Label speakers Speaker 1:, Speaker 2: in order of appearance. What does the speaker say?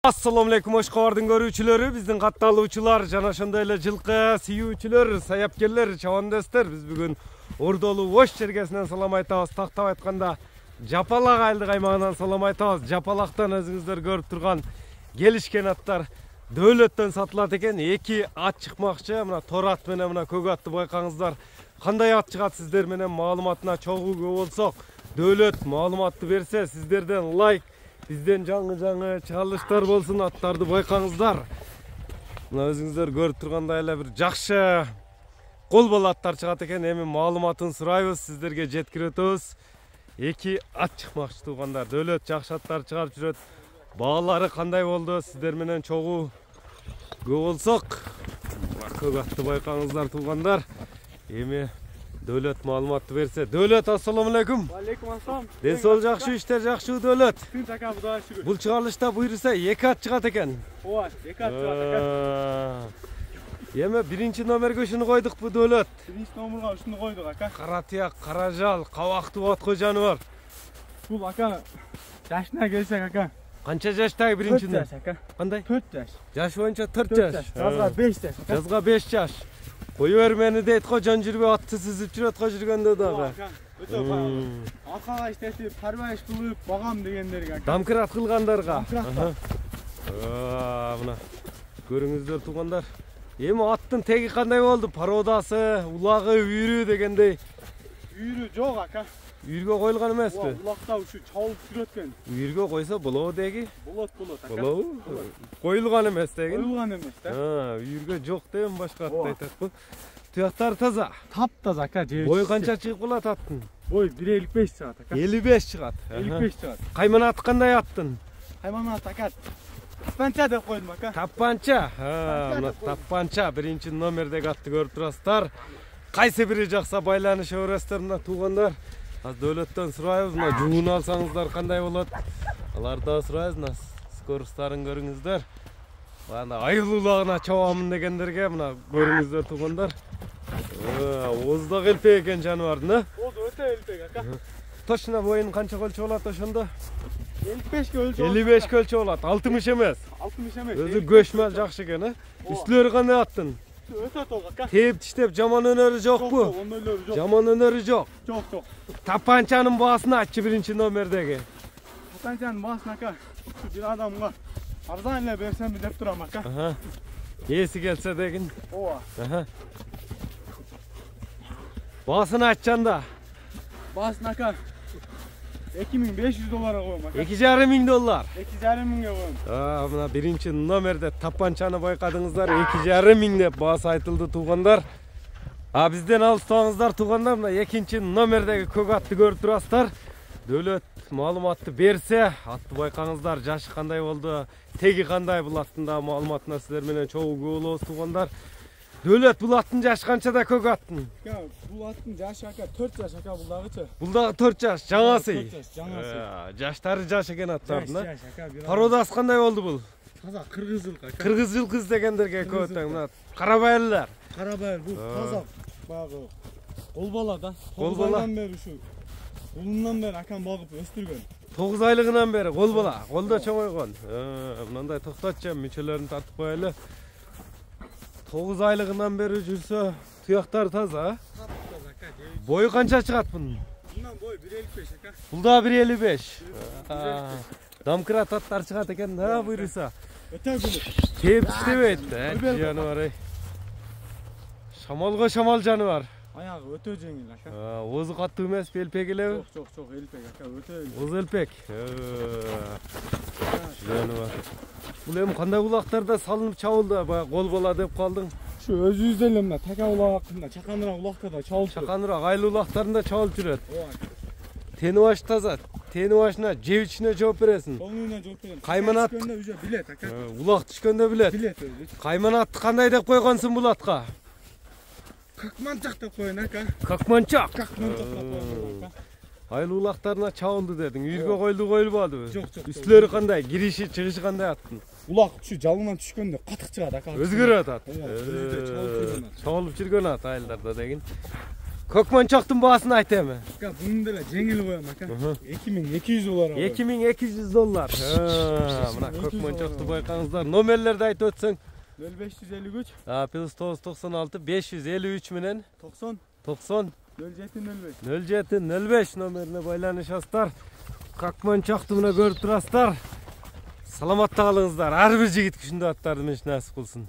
Speaker 1: Assalamu alaikum Oşqo'rdun görүүчүлөрү, биздин катталуучулар жана ошондой эле жылкы сүйүүчүлөр, саяпкерлер, чабандастар. Биз бүгүн Ордолуу Ош жергесинен салам айтабыз. Тактап айтканда Жапалак айылдык аймагынан салам айтабыз. Жапалактан өзүңүздөр көрүп турган келишкен аттар Дөөлөттөн сатылат экен. Эки ат чыкмакчы. Мына тор ат менен мына көк атты байкаңыздар. Кандай ат чыгат сиздер менен маалыматына чогуу болсок, Дөөлөт маалыматты берсе, сиздерден лайк, бизден жаңы чалыштар болсун, аттарды байкаңыздар. Мына өзүңүздөр көрүп тургандай эле бир жакшы кол бала аттар чыгат экен. Эми маалыматын сурайбыз, сиздерге жеткирөтөбүз. Эки ат чыкмакчы туугандар. Дөөлөт жакшы аттар чыгарып жүрөт. Баалары кандай болду? Сиздер менен чогуу болсок, көк атты байкаңыздар туугандар. Эми Дөөлөт маалыматты берсе. Дөөлөт, ассаламу алейкум.
Speaker 2: Алейкум ассалам.
Speaker 1: Ден сол жакшы, иштер жакшы Дөөлөт.
Speaker 2: Күн ака, Кудайга шүгүр.
Speaker 1: Бул чыгарылышта буйруса эки ат чыгат экен.
Speaker 2: Ооба, эки ат чыгат экен.
Speaker 1: Эми биринчи номерге ушуну койдук бу Дөөлөт.
Speaker 2: Биринчи номерге ушуну койдук ака.
Speaker 1: Кара тияк, кара жал, кабактуу батко жаныбар.
Speaker 2: Бул ака жашына келсек ака.
Speaker 1: Канча жаштагы биринчине?
Speaker 2: 4 жаш ака.
Speaker 1: Кандай?
Speaker 2: 4 жаш.
Speaker 1: Жаш боюнча 4 жаш.
Speaker 2: Жазга 5 жаш.
Speaker 1: Жазга 5 жаш. Кою бермени дейт го, жон жүрбөй атты сүзүп жүрөт го жүргөндө дагы.
Speaker 2: Өтө багы. Акага иштетип, парбайш кылып, багам дегендерге ака.
Speaker 1: Дамкрат кылгандарга.
Speaker 2: Дамкрат.
Speaker 1: Мына көрүңүздөр туугандар. Эми аттын теги кандай болду? Пародасы, улагы, үйрү дегендей.
Speaker 2: Үйрү жок ака.
Speaker 1: Үйргө коюлган эмеспи?
Speaker 2: Улакта ушу чалып жүрөт экен.
Speaker 1: Үйргө койсо болобу деги?
Speaker 2: Болот ака.
Speaker 1: Болобу? Коюлган эмес деги?
Speaker 2: Коюлган эмес да.
Speaker 1: Үйргө жок деген башка атты айтат го. Туяктар таза.
Speaker 2: Таптаза ака.
Speaker 1: Бой канча чыгып калат аттын?
Speaker 2: Бой 1.55 чыгат ака.
Speaker 1: 55 чыгат.
Speaker 2: 55 чыгат.
Speaker 1: Кайманаты кандай аттын?
Speaker 2: Кайманаты ака. Тапанча деп койдум ака.
Speaker 1: Тапанча. Мына тапанча биринчи номердеги атты көрүп турасыздар. Кайсы бири жакса байланыша бересиздер мына туугандар. Az Дөөлөттөн сурайбыз, мына жуун алсаңыздар кандай болот? Алардан сурайбыз, мына скорустарын көрүңүздөр. Мына айыл улагына чабамын дегендерге мына көрүңүздөр туугандар. Ооздак элпек экен жаныбардын, а?
Speaker 2: Ооз өтө элпек ака.
Speaker 1: Точно боюн канча өлчөп болот ошондо?
Speaker 2: 55 өлчөп.
Speaker 1: 55 өлчөп болот, 60 эмес.
Speaker 2: 60 эмес.
Speaker 1: Өзү көчмөл жакшы экен, а? Үстүлөрү кандай аттын?
Speaker 2: Өтө ток ака.
Speaker 1: Теп тиштеп жаман өнөрү жокпу?
Speaker 2: Ондойлору жок.
Speaker 1: Жаман өнөрү жок.
Speaker 2: Жок.
Speaker 1: Тапанчанын баасын айтчы биринчи номердеги.
Speaker 2: Тапанчанын баасын ака. Бир адамга арзан эле берсем деп турам ака.
Speaker 1: Эси келсе дегин.
Speaker 2: Ооба.
Speaker 1: Баасын айтчанда.
Speaker 2: Баасын ака. $2500 коем ака.
Speaker 1: $2,5 миң.
Speaker 2: $2,5 миңге коем.
Speaker 1: Мына биринчи номерде тапанчаны байкадыңыздар, 2,5 миң деп баасы айтылды туугандар. Бизден алыстабаңыздар туугандар, мына экинчи номердеги көк атты көрүп турасыздар. Дөөлөт маалыматты берсе, атты байкаңыздар, жашы кандай болду, теги кандай, бул аттында маалыматына сиздер менен чогуу болобуз туугандар. Дөөлөт, бул аттын жашы канчада көк аттын?
Speaker 2: Бул аттын жашы ака 4 жаш ака, бул дагычы.
Speaker 1: Бул дагы 4 жаш, жаңасы.
Speaker 2: 4 жаш, жаңасы.
Speaker 1: Жаштары жаш экен аттардын,
Speaker 2: Жаш ака.
Speaker 1: Пародасы кандай болду бул?
Speaker 2: Таза кыргыз жылкы ака.
Speaker 1: Кыргыз жылкыз дегендерге көп атаң, мына карабайырлар.
Speaker 2: Карабайыр, бул таза багы кол бала да.
Speaker 1: Кол бала.
Speaker 2: 9 айдан бери ушу улундан бери акам багып өстүргөн.
Speaker 1: 9 айлыгынан бери кол бала, колдо чоңойгон. Мындай токтотчам, мүчөлөрүн тартып коелу. 9 айлыгынан бери жүрсө, туяктар таза.
Speaker 2: Таза ака.
Speaker 1: Бою канча чыгат бунун?
Speaker 2: Bundan boy 1.55 ака.
Speaker 1: Бул да 1.55. Дамкрат аттар чыгат экен, да буйруса.
Speaker 2: Өтө күлүп.
Speaker 1: Теп иштебейт, жаныбар. Шамалга шамал жаныбар.
Speaker 2: Аягы өтө жеңил ака.
Speaker 1: Оозу каттуу эмес, элпек элеби?
Speaker 2: Жок, элпек ака, өтө элпек.
Speaker 1: Оз элпек. Жаныбар. Бул эми кандай улактарда салынып чабылды, баягы кол бала деп калдың?
Speaker 2: Şu özüyüzde эле мына така улакында, чаканыраак улактарда чабылып жүрөт.
Speaker 1: Чаканыраак айыл улактарында чабылып жүрөт. Тени баш таза, тени башына жебичине жооп бересиң.
Speaker 2: Колуна жооп берем.
Speaker 1: Кайманат
Speaker 2: түшкөндө уже билет ака.
Speaker 1: Улак түшкөндө билет.
Speaker 2: Билет өзү.
Speaker 1: Кайманатты кандай деп койгонсуң бул атка?
Speaker 2: Какманчак деп коюн ака.
Speaker 1: Какманчак.
Speaker 2: Какманчак деп коюн ака.
Speaker 1: Айыл улактарына чабылды дедиң. Үйгө коюлбадыбы?
Speaker 2: Жок.
Speaker 1: Үстүлөрү кандай? Кириши, чыгышы кандай аттын?
Speaker 2: Улак ушу жалынан түшкөндө катык чыгат ака.
Speaker 1: Өзгөрөт ат.
Speaker 2: Чабылып
Speaker 1: Чабылып жүргөн ат айылдарда дегин. Көкмөнчоктун баасını айтайım.
Speaker 2: Aka bunun da jengil koyam aka. 2200 dolar abi.
Speaker 1: 2200 dolar. Mına Көкмөнчокту байкаңыздар. Номерлерди айтып өтсөң.
Speaker 2: 0553
Speaker 1: Plus 996 553 менен
Speaker 2: 90
Speaker 1: 90
Speaker 2: 0705.
Speaker 1: 0705 номерине байланышасыздар. Көкмөнчокту мына көрүп турасыздар. Саламатта калыңыздар. Ар бир жигит күшүндө аттарды менен насип кылсын.